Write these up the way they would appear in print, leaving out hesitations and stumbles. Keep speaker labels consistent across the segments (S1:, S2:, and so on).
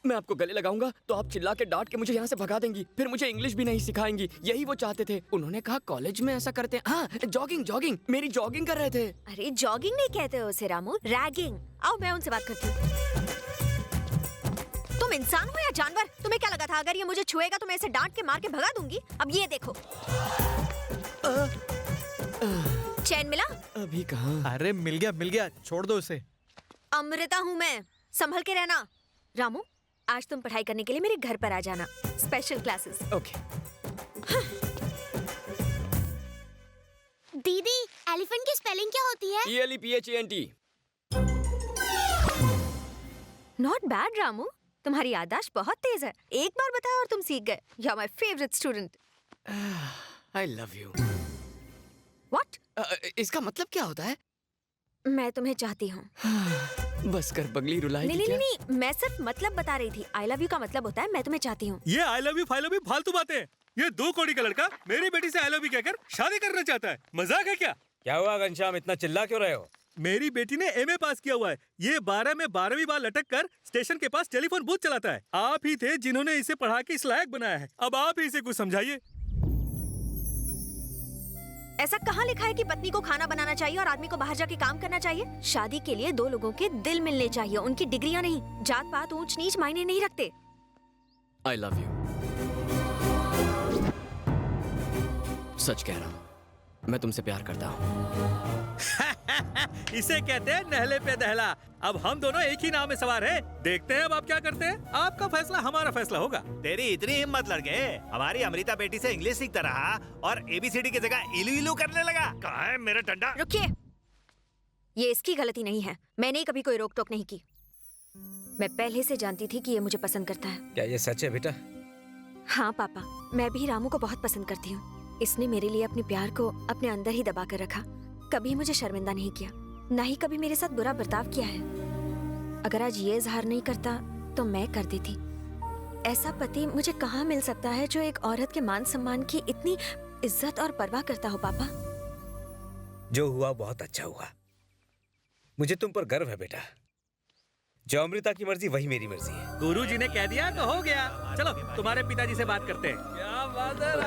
S1: मैं आपको गले लगाऊंगा तो आप चिल्ला के डांट के मुझे यहाँ से भगा देंगी, फिर मुझे इंग्लिश भी नहीं सिखाएंगी। यही वो चाहते थे। उन्होंने कहा कॉलेज में ऐसा करते हैं। हाँ, जॉगिंग जॉगिंग, मेरी जॉगिंग कर रहे थे।
S2: अरे जॉगिंग नहीं कहते उसे रामू, रैगिंग। आओ मैं उनसे बात करती हूँ। तुम इंसान हो या जानवर? तुम्हें क्या लगा था अगर ये मुझे छुएगा तो मैं इसे डांट के मार के भगा दूंगी? अब ये देखो। चैन मिला?
S1: अभी कहाँ?
S3: अरे मिल गया, छोड़ दो उसे।
S2: अमृता हूँ मैं, संभल के रहना। रामू, आज तुम पढ़ाई करने के लिए मेरे घर पर आ जाना, स्पेशल क्लासेस।
S1: ओके।
S4: दीदी, एलिफेंट की स्पेलिंग क्या होती है?
S1: ELEPHANT।
S2: नॉट बैड रामू, तुम्हारी याददाश्त बहुत तेज है। एक बार बताया और तुम सीख गए। You are my favourite student.
S1: I love you.
S2: What?
S1: इसका मतलब क्या होता है?
S2: मैं तुम्हें चाहती हूँ।
S1: बस कर पगली रुलाएगी
S2: नहीं
S1: क्या?
S2: नहीं नहीं, मैं सिर्फ मतलब बता रही थी। आई लव यू का मतलब होता है मैं तुम्हें चाहती हूँ।
S3: ये आई लव यू फालतू बातें। ये 2 कौड़ी का लड़का मेरी बेटी से आई लव यू कहकर शादी करना चाहता है। मजाक है क्या?
S5: क्या हुआ घनश्याम, इतना चिल्ला क्यों रहे हो?
S3: मेरी बेटी ने MA पास किया हुआ है। ये 12 में 12वीं बार लटक कर स्टेशन के पास टेलीफोन बूथ चलाता है। आप ही थे जिन्होंने इसे पढ़ा के इस लायक बनाया है। अब आप ही इसे कुछ समझाइए।
S2: ऐसा कहाँ लिखा है कि पत्नी को खाना बनाना चाहिए और आदमी को बाहर जाके काम करना चाहिए? शादी के लिए 2 लोगों के दिल मिलने चाहिए, उनकी डिग्रियां नहीं। जात पात ऊंच नीच मायने नहीं रखते।
S1: आई लव यू। सच कह रहा हूँ, मैं तुमसे प्यार करता हूँ।
S3: इसे कहते हैं नहले पे दहला। अब हम दोनों एक ही नाव में सवार हैं। देखते हैं अब आप क्या करते हैं। आपका फैसला हमारा फैसला होगा।
S6: तेरी इतनी हिम्मत लड़के, हमारी अमृता बेटी से इंग्लिश सीखता रहा और ABCD की जगह इलू इलू करने लगा। कहाँ है मेरा डंडा?
S2: रुकिए, ये इसकी गलती नहीं है। मैंने कभी कोई रोक टोक नहीं की। मैं पहले से जानती थी कि ये मुझे पसंद करता है।
S5: क्या ये सच है बेटा?
S2: हाँ पापा, मैं भी रामू को बहुत पसंद करती हूँ। इसने मेरे लिए अपने प्यार को अपने अंदर ही दबा कर रखा। कभी मुझे शर्मिंदा नहीं किया, ना ही कभी मेरे साथ बुरा बर्ताव किया है। अगर आज ये इजहार नहीं करता तो मैं कर देती। ऐसा पति मुझे कहाँ मिल सकता है जो एक औरत के मान सम्मान की इतनी इज्जत और परवाह करता हो पापा।
S5: जो हुआ बहुत अच्छा हुआ। मुझे तुम पर गर्व है बेटा। जो अमृता की मर्जी वही मेरी मर्जी है।
S3: गुरुजी ने कह दिया तो हो गया। चलो तुम्हारे पिताजी से बात करते हैं।
S5: क्या बात है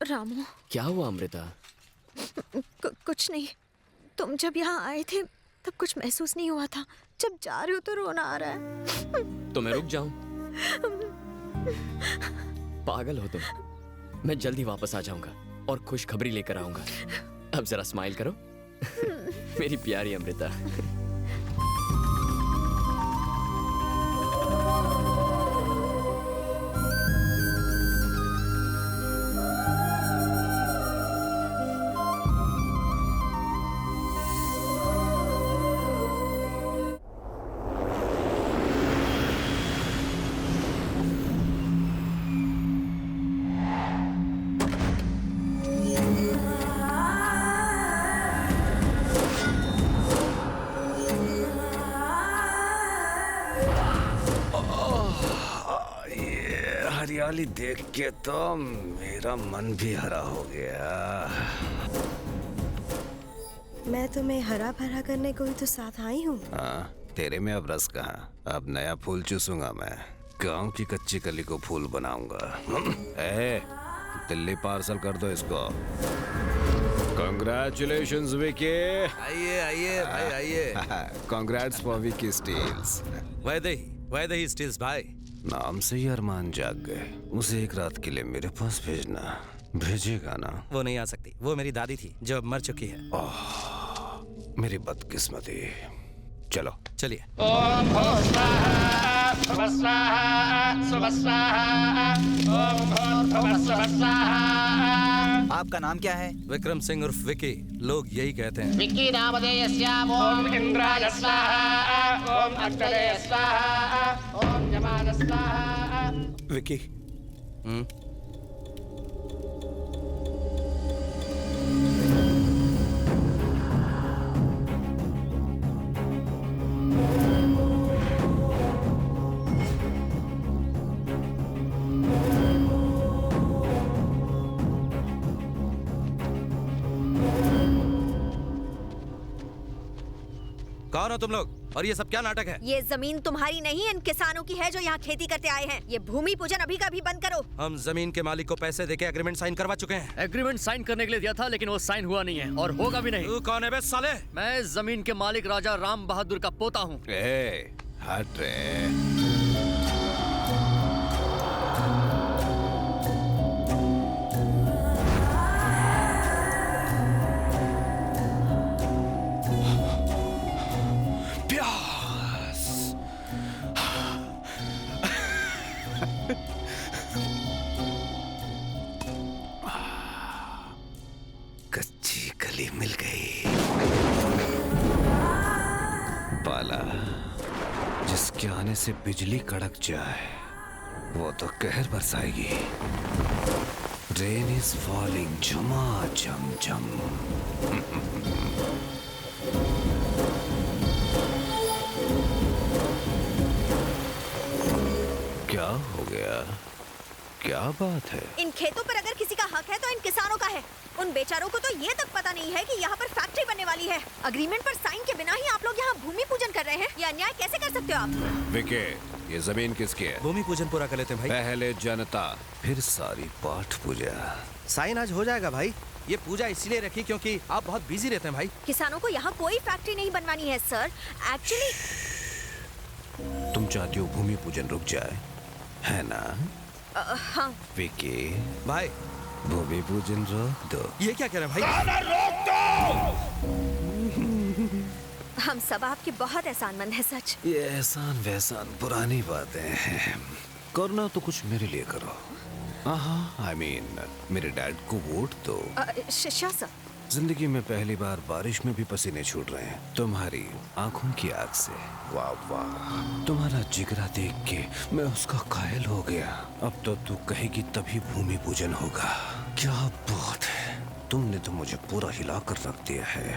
S2: रामू,
S1: क्या हुआ अमृता?
S2: कुछ नहीं। तुम जब यहाँ आए थे तब कुछ महसूस नहीं हुआ था। जब जा रहे हो तो रोना आ रहा है।
S1: तो मैं रुक जाऊं? पागल हो तुम। मैं जल्दी वापस आ जाऊंगा और खुशखबरी लेकर आऊंगा। अब जरा स्माइल करो। मेरी प्यारी अमृता।
S7: हरियाली देख के तो मेरा मन भी हरा हो गया।
S8: मैं तुम्हें हरा भरा करने को ही तो साथ आई हूँ।
S7: हाँ, तेरे में अब रस कहाँ? अब नया फूल चूसूंगा मैं। गांव की कच्ची कली को फूल बनाऊंगा। ए, दिल्ली पार्सल कर दो इसको। Congratulations विकी।
S9: आइए आइए भाई आइए।
S7: Congrats for Vicky Steels.
S9: Vaidehi Steels भाई।
S7: नाम से ही अरमान जाग गए। उसे एक रात के लिए मेरे पास भेजना। भेजेगा ना?
S9: वो नहीं आ सकती, वो मेरी दादी थी जो अब मर चुकी है।
S7: मेरी बदकिस्मती। चलो
S9: चलिए।
S10: आपका नाम क्या है?
S9: विक्रम सिंह उर्फ विकी, लोग यही कहते हैं।
S11: विकी नामधेयस्य ओम इंद्राय स्वाहा ओम अग्नये स्वाहा ओम यमाय स्वाहा।
S9: विकी। कौन हो तुम लोग और ये सब क्या नाटक है?
S2: ये जमीन तुम्हारी नहीं, इन किसानों की है जो यहाँ खेती करते आए हैं। ये भूमि पूजन अभी का अभी बंद करो।
S9: हम जमीन के मालिक को पैसे देके एग्रीमेंट साइन करवा चुके हैं।
S1: एग्रीमेंट साइन करने के लिए दिया था, लेकिन वो साइन हुआ नहीं है और होगा भी नहीं।
S9: तू कौन है बे साले?
S1: मैं जमीन के मालिक राजा राम बहादुर का पोता हूँ।
S7: ए, हट रे।
S5: कच्ची गली मिल गई।
S7: बाला, जिसके आने से बिजली कड़क जाए वो तो कहर बरसाएगी। रेन इज फॉलिंग झमा झम झम। क्या हो गया? क्या बात है?
S2: इन खेतों पर अगर किसी का हक है तो इन किसानों का है। उन बेचारों को तो ये तक पता नहीं है कि यहाँ पर फैक्ट्री बनने वाली है। अग्रीमेंट पर साइन के बिना ही आप लोग यहाँ भूमि पूजन कर रहे हैं। ये अन्याय कैसे कर सकते हो आप?
S7: विके, ये जमीन किसकी है?
S9: भूमि पूजन पूरा कर लेते हैं भाई।
S7: पहले जनता, फिर सारी पाठ पूजा।
S9: साइन आज हो जाएगा भाई। ये पूजा इसलिए रखी क्योंकि आप बहुत बिजी रहते हैं भाई।
S2: किसानों को यहाँ कोई फैक्ट्री नहीं बनवानी है सर। एक्चुअली
S7: तुम चाहती हो भूमि पूजन रुक जाए, है ना?
S2: हाँ।
S7: विकी,
S9: भाई
S7: भूमि पूजन रोक दो।
S9: ये क्या कह रहे हैं भाई?
S2: हम सब आपके बहुत एहसानमंद हैं सच।
S7: ये एहसान वहसान पुरानी बातें हैं। करना तो कुछ मेरे लिए करो। हाँ, I mean, मेरे डैड को वोट दो।
S2: शिष्या सर।
S7: जिंदगी में पहली बार बारिश में भी पसीने छूट रहे हैं तुम्हारी आंखों की आग से। वाह वाह, तुम्हारा जिगरा देख के मैं उसका कायल हो गया। अब तो तू कहेगी तभी भूमि पूजन होगा। क्या बात है, तुमने तो मुझे पूरा हिला कर रख दिया है।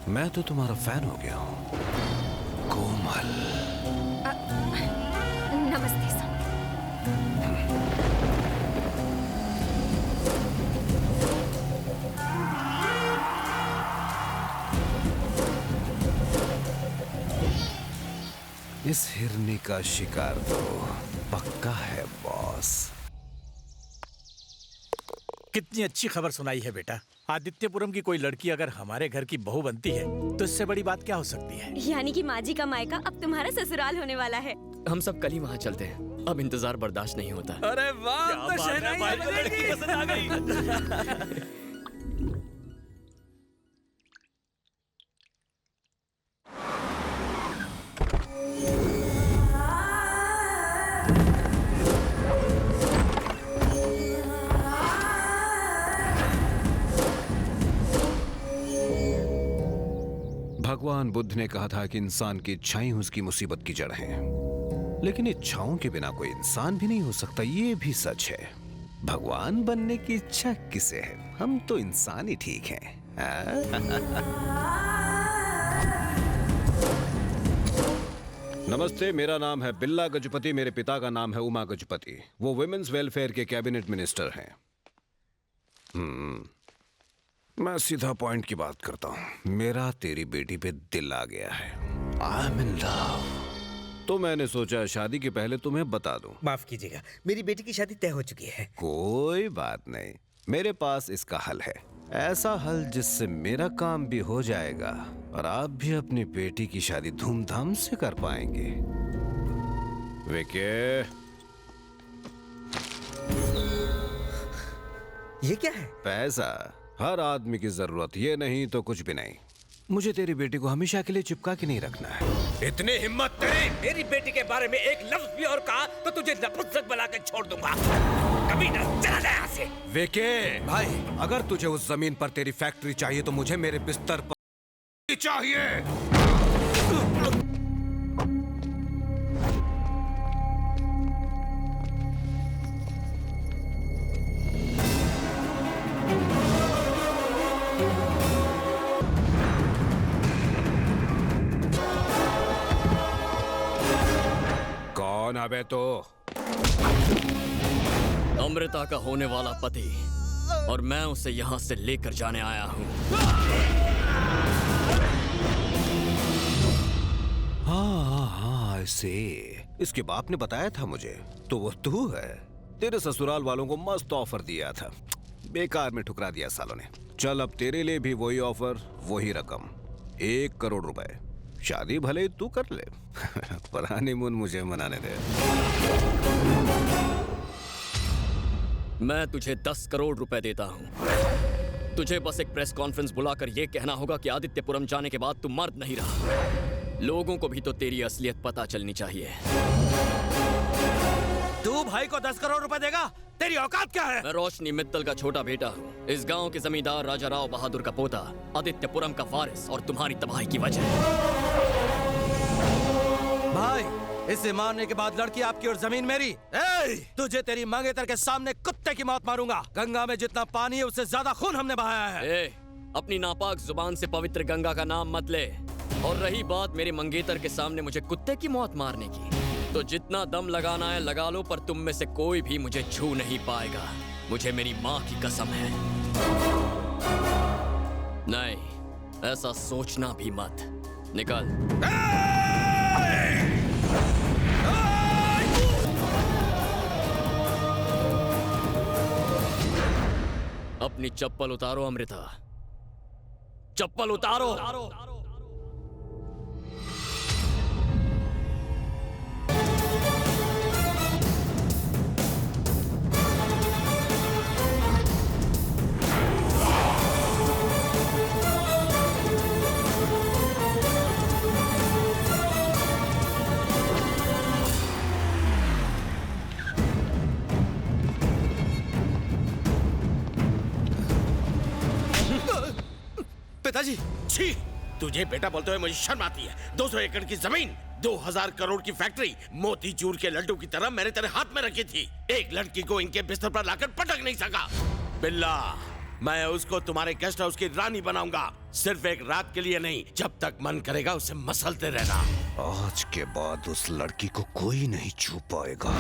S7: मैं तो तुम्हारा फैन हो गया हूँ कोमल।
S2: नमस्ते सर।
S7: इस हिरनी का शिकार तो पक्का है बॉस।
S6: कितनी अच्छी खबर सुनाई है बेटा। आदित्यपुरम की कोई लड़की अगर हमारे घर की बहू बनती है तो इससे बड़ी बात क्या हो सकती है?
S2: यानी कि माँ जी का मायका अब तुम्हारा ससुराल होने वाला है।
S1: हम सब कल ही वहाँ चलते हैं। अब इंतजार बर्दाश्त नहीं होता।
S3: अरे वाह, तो शहनाई बजेगी।
S6: पसंद आ गई।
S7: भगवान बुद्ध ने कहा था कि इंसान की इच्छाएं उसकी मुसीबत की जड़ हैं। लेकिन इच्छाओं के बिना कोई इंसान भी नहीं हो सकता, ये भी सच है। भगवान बनने की इच्छा किसे है? हम तो इंसान ही ठीक हैं। नमस्ते, मेरा नाम है बिल्ला गजपति। मेरे पिता का नाम है उमा गजपति। वो वुमेन्स वेलफेयर के कैबिनेट मिनिस्टर हैं। मैं सीधा पॉइंट की बात करता हूँ। मेरा तेरी बेटी पे दिल आ गया है। I am in love. तो मैंने सोचा शादी के पहले तुम्हें बता दूं।
S5: माफ कीजिएगा, मेरी बेटी की शादी तय हो चुकी है।
S7: कोई बात नहीं, मेरे पास इसका हल है। ऐसा हल जिससे मेरा काम भी हो जाएगा और आप भी अपनी बेटी की शादी धूमधाम से कर पाएंगे। विके,
S5: ये क्या है?
S7: पैसा हर आदमी की जरूरत, ये नहीं तो कुछ भी नहीं। मुझे तेरी बेटी को हमेशा के लिए चिपका के नहीं रखना है।
S5: इतनी हिम्मत तेरी! मेरी बेटी के बारे में एक लफ्ज भी और कहा तो तुझे नपुंसक बना के छोड़ दूंगा। कभी ना, चला जा यहाँ से।
S7: विके भाई, अगर तुझे उस जमीन पर तेरी फैक्ट्री चाहिए तो मुझे मेरे बिस्तर पर चाहिए। कौन है तो?
S1: अमृता का होने वाला पति, और मैं उसे यहाँ से लेकर जाने आया हूँ।
S7: हाँ ऐसे इसके बाप ने बताया था मुझे। तो वो तू है। तेरे ससुराल वालों को मस्त ऑफर दिया था, बेकार में ठुकरा दिया सालों ने। चल अब तेरे लिए भी वही ऑफर, वही रकम, 1 करोड़ रुपए। शादी भले ही तू कर ले पर हनीमून मुझे मनाने दे।
S1: मैं तुझे 10 करोड़ रुपए देता हूँ। तुझे बस एक प्रेस कॉन्फ्रेंस बुलाकर यह कहना होगा कि आदित्यपुरम जाने के बाद तू मर्द नहीं रहा। लोगों को भी तो तेरी असलियत पता चलनी चाहिए।
S9: तू भाई को 10 करोड़ रुपए देगा? तेरी औकात क्या है?
S1: मैं रोशनी मित्तल का छोटा बेटा हूँ, इस गांव के जमींदार राजा राव बहादुर का पोता, आदित्यपुरम का वारिस, और तुम्हारी तबाही की वजह।
S9: भाई, इसे मारने के बाद लड़की आपकी और जमीन मेरी। तुझे तेरी मंगेतर के सामने कुत्ते की मौत मारूंगा। गंगा में जितना पानी है उससे ज्यादा खून हमने बहाया है।
S1: अपनी नापाक जुबान से पवित्र गंगा का नाम मत ले। और रही बात मेरे मंगेतर के सामने मुझे कुत्ते की मौत मारने की, तो जितना दम लगाना है लगा लो, पर तुम में से कोई भी मुझे छू नहीं पाएगा। मुझे मेरी माँ की कसम है। नहीं, ऐसा सोचना भी मत। निकल। अपनी चप्पल उतारो अमृता, चप्पल उतारो।
S9: पिताजी,
S11: छी! तुझे बेटा बोलते हुए मुझे शर्म आती है। 200 एकड़ की जमीन, 2000 करोड़ की फैक्ट्री, मोतीचूर के लड्डू की तरह मैंने तेरे हाथ में रखी थी। एक लड़की को इनके बिस्तर पर लाकर पटक नहीं सका। बिल्ला, मैं उसको तुम्हारे गेस्ट हाउस की रानी बनाऊंगा। सिर्फ एक रात के लिए नहीं, जब तक मन करेगा उसे मसलते रहना।
S7: आज के बाद उस लड़की को कोई नहीं छू पाएगा।